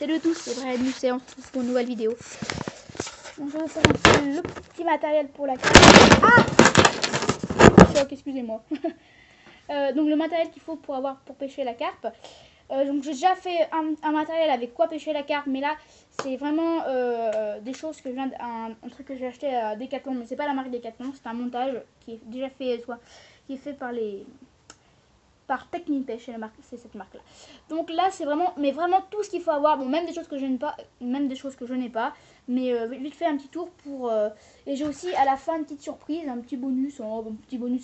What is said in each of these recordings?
Salut à tous, c'est vrai, nous c'est on se retrouve pour une nouvelle vidéo. Donc je vais vous présenter le petit matériel pour la carpe. Ah, choc, excusez-moi. Donc le matériel qu'il faut pour pêcher la carpe. Donc j'ai déjà fait un matériel avec quoi pêcher la carpe, mais là c'est vraiment des choses que je viens un truc que j'ai acheté à Decathlon, mais c'est pas la marque Decathlon, c'est un montage qui est déjà fait qui est fait par Technipêche, c'est cette marque là. Donc là c'est vraiment tout ce qu'il faut avoir, bon même des choses que je n'ai pas, mais vite fait un petit tour pour et j'ai aussi à la fin une petite surprise, un petit bonus,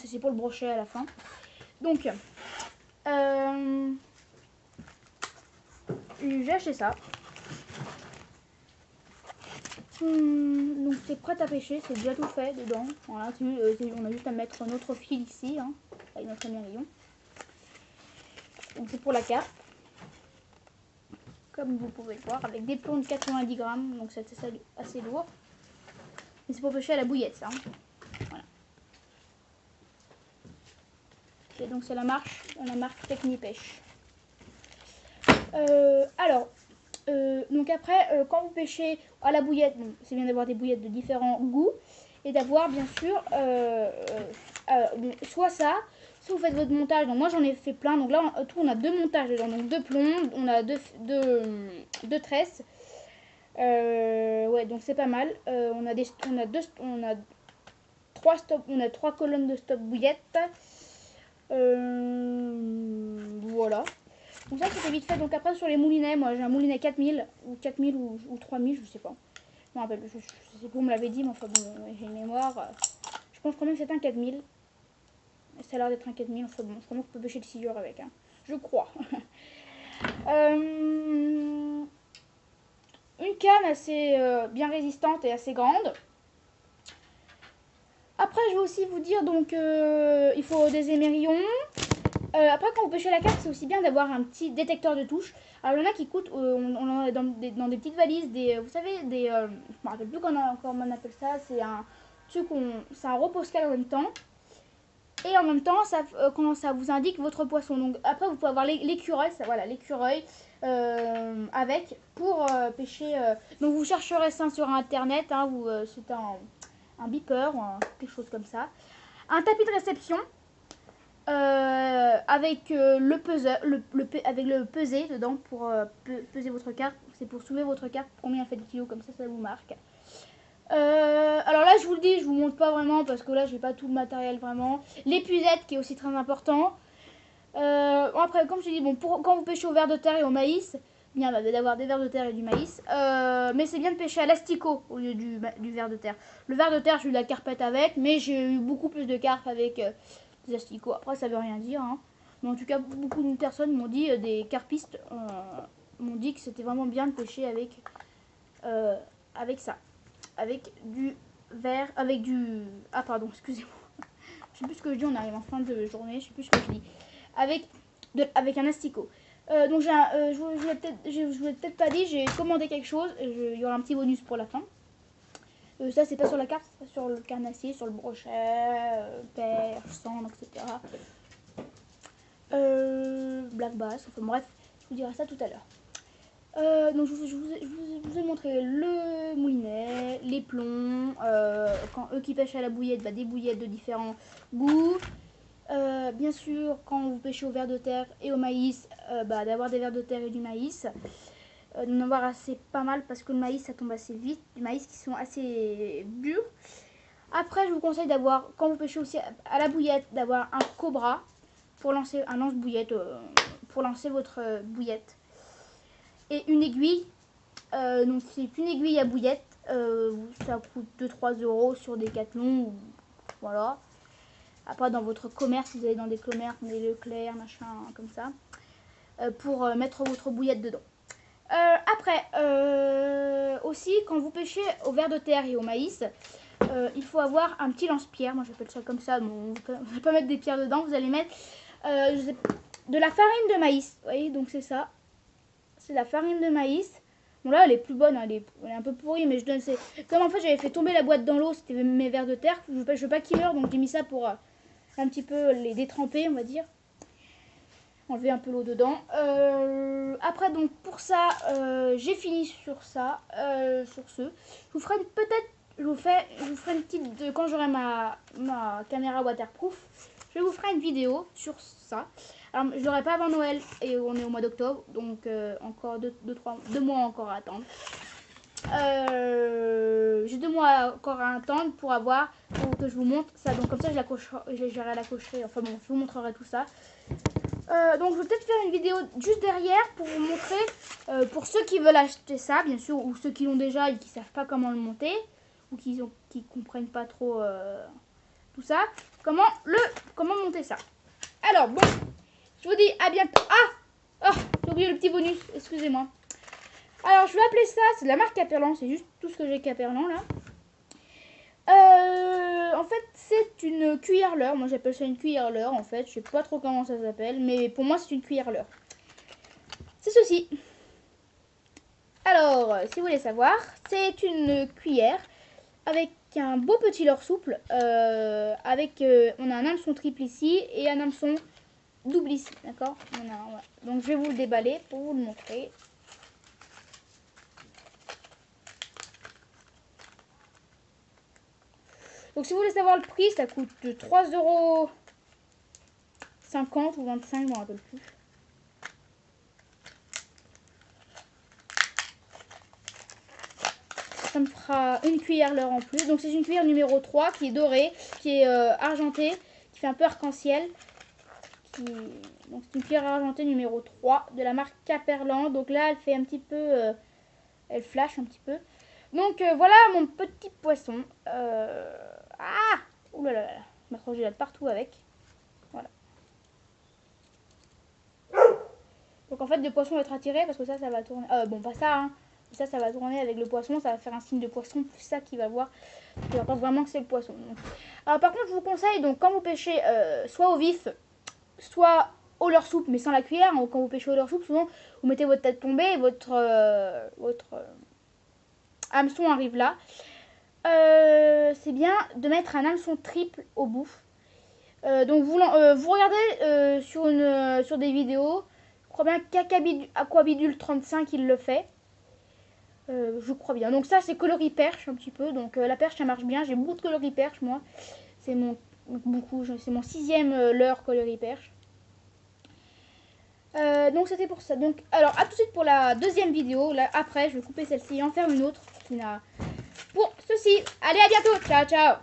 c'est pour le brochet à la fin. Donc j'ai acheté ça. Donc c'est prêt à pêcher, c'est déjà tout fait dedans. Voilà, on a juste à mettre notre fil ici, hein, avec notre émerillon. Donc c'est pour la carpe, comme vous pouvez le voir, avec des plombs de 90 grammes, donc c'est assez lourd. Mais c'est pour pêcher à la bouillette, ça. Hein. Voilà. Et donc c'est la marque Technipêche. Donc après, quand vous pêchez à la bouillette, bon, c'est bien d'avoir des bouillettes de différents goûts et d'avoir bien sûr soit ça, soit vous faites votre montage. Donc moi j'en ai fait plein. Donc là on a deux montages dedans, donc deux plombs, on a deux tresses. Ouais, donc c'est pas mal. On a trois colonnes de stop bouillette. Voilà. Donc ça c'était vite fait. Donc après sur les moulinets, moi j'ai un moulinet 4000 ou 3000, je sais pas. Je me rappelle, je sais pas, vous me l'avez dit, mais enfin bon, j'ai une mémoire. Je pense quand même que c'est un 4000. Ça a l'air d'être un 4000, enfin bon, je crois qu'on peut pêcher le 6 heures avec, hein. Je crois. Une canne assez bien résistante et assez grande. Après je vais aussi vous dire, donc il faut des émerillons. Après quand vous pêchez la carpe, c'est aussi bien d'avoir un petit détecteur de touches. Alors il y en a qui coûtent, on en a dans des petites valises, vous savez, je me rappelle plus comment on appelle ça, c'est un truc, c'est un repose-cale en même temps. Et en même temps, ça vous indique votre poisson. Donc après, vous pouvez avoir l'écureuil, voilà, l'écureuil avec pour pêcher. Donc vous chercherez ça sur internet, hein, c'est un beeper ou quelque chose comme ça. Un tapis de réception avec le peseur, avec le pesé dedans pour peser votre carte. C'est pour soulever votre carte, combien elle fait de kilos, comme ça vous marque. Alors là je vous le dis, je vous montre pas vraiment parce que là j'ai pas tout le matériel vraiment. L'épuisette qui est aussi très important. Après comme je dis, bon, quand vous pêchez au ver de terre et au maïs, bien d'avoir des vers de terre et du maïs, mais c'est bien de pêcher à l'asticot au lieu du ver de terre. Le ver de terre j'ai eu la carpette avec, mais j'ai eu beaucoup plus de carpes avec des asticots. Après ça veut rien dire, hein. Mais en tout cas beaucoup de personnes m'ont dit, des carpistes m'ont dit que c'était vraiment bien de pêcher avec ça. Avec du verre, ah pardon, excusez-moi. Je sais plus ce que je dis, on arrive en fin de journée, je sais plus ce que je dis. Avec un asticot. Donc je vous l'ai peut-être pas dit, j'ai commandé quelque chose, il y aura un petit bonus pour la fin. Ça c'est pas sur la carte, c'est sur le carnassier, sur le brochet, perche, cendre, etc. Black bass, enfin bref, je vous dirai ça tout à l'heure. Donc je vous ai montré le moulinet, les plombs, quand eux qui pêchent à la bouillette, des bouillettes de différents goûts. Bien sûr, quand vous pêchez au ver de terre et au maïs, d'avoir des vers de terre et du maïs. D'en avoir assez pas mal parce que le maïs ça tombe assez vite, du maïs qui sont assez durs. Après je vous conseille d'avoir, quand vous pêchez aussi à la bouillette, d'avoir un cobra pour lancer un lance-bouillette, pour lancer votre bouillette. Et une aiguille, donc c'est une aiguille à bouillette, ça coûte 2-3 euros sur Decathlon, voilà. Après dans votre commerce, vous allez dans des commerces, des Leclerc, machin, comme ça, pour mettre votre bouillette dedans. Après, aussi quand vous pêchez au ver de terre et au maïs, il faut avoir un petit lance-pierre, moi j'appelle ça comme ça, bon, vous n'allez pas mettre des pierres dedans, vous allez mettre de la farine de maïs, vous voyez, donc c'est ça. C'est la farine de maïs. Bon là elle est plus bonne, hein, elle est un peu pourrie, mais c'est comme en fait j'avais fait tomber la boîte dans l'eau, c'était mes vers de terre, je veux pas qu'ils meurent, donc j'ai mis ça pour un petit peu les détremper, on va dire. enlever un peu l'eau dedans. Après donc pour ça, j'ai fini sur ça. Sur ce, je vous ferai peut-être, je vous ferai une petite quand j'aurai ma caméra waterproof. Je vous ferai une vidéo sur ça. Alors je l'aurai pas avant Noël et on est au mois d'octobre, donc encore 2 mois encore à attendre. J'ai 2 mois encore à attendre pour que je vous montre ça. Donc comme ça j'irai la cocherai. Enfin bon, je vous montrerai tout ça. Donc je vais peut-être faire une vidéo juste derrière pour vous montrer, pour ceux qui veulent acheter ça bien sûr, ou ceux qui l'ont déjà et qui savent pas comment le monter, ou qui comprennent pas trop tout ça, comment monter ça. Alors bon, je vous dis à bientôt. Ah, oh, j'ai oublié le petit bonus, excusez-moi. Alors je vais appeler ça, c'est de la marque Caperlan, c'est juste tout ce que j'ai Caperlan là. En fait c'est une cuillère leurre, moi j'appelle ça une cuillère leurre en fait, je sais pas trop comment ça s'appelle, mais pour moi c'est une cuillère leurre. C'est ceci. Alors si vous voulez savoir, c'est une cuillère avec un beau petit leurre souple, on a un hameçon triple ici et un hameçon double ici, d'accord. Donc je vais vous le déballer pour vous le montrer. Donc si vous voulez savoir le prix, ça coûte 3,50 € ou 25, je ne me rappelle plus. Ça me fera une cuillère leurre en plus. Donc c'est une cuillère numéro 3 qui est dorée, qui est argentée, qui fait un peu arc-en-ciel. Donc c'est une cuillère argentée numéro 3 de la marque Caperlan. Donc là elle fait un petit peu, elle flash un petit peu. Donc voilà mon petit poisson. Ouh là là là, je m'accroche là partout avec. Voilà. Donc en fait le poisson va être attiré parce que ça va tourner. Bon pas ça hein. Ça va tourner avec le poisson, ça va faire un signe de poisson, plus ça qui va voir. Tu vas pas vraiment que c'est le poisson. Donc. Alors par contre je vous conseille donc quand vous pêchez soit au vif, soit au leurre souple mais sans la cuillère. Hein, quand vous pêchez au leurre souple, souvent vous mettez votre tête tombée et votre hameçon arrive là. C'est bien de mettre un hameçon triple au bout. Donc vous regardez sur des vidéos, je crois bien qu'Aquabidule 35 il le fait. Je crois bien. Donc ça c'est coloris perche un petit peu. Donc la perche ça marche bien. J'ai beaucoup de coloris perche moi. C'est mon 6e leurre coloris perche. Donc c'était pour ça. Donc alors à tout de suite pour la deuxième vidéo. Là après je vais couper celle-ci et en faire une autre qui n'a pour ceci. Allez à bientôt. Ciao ciao.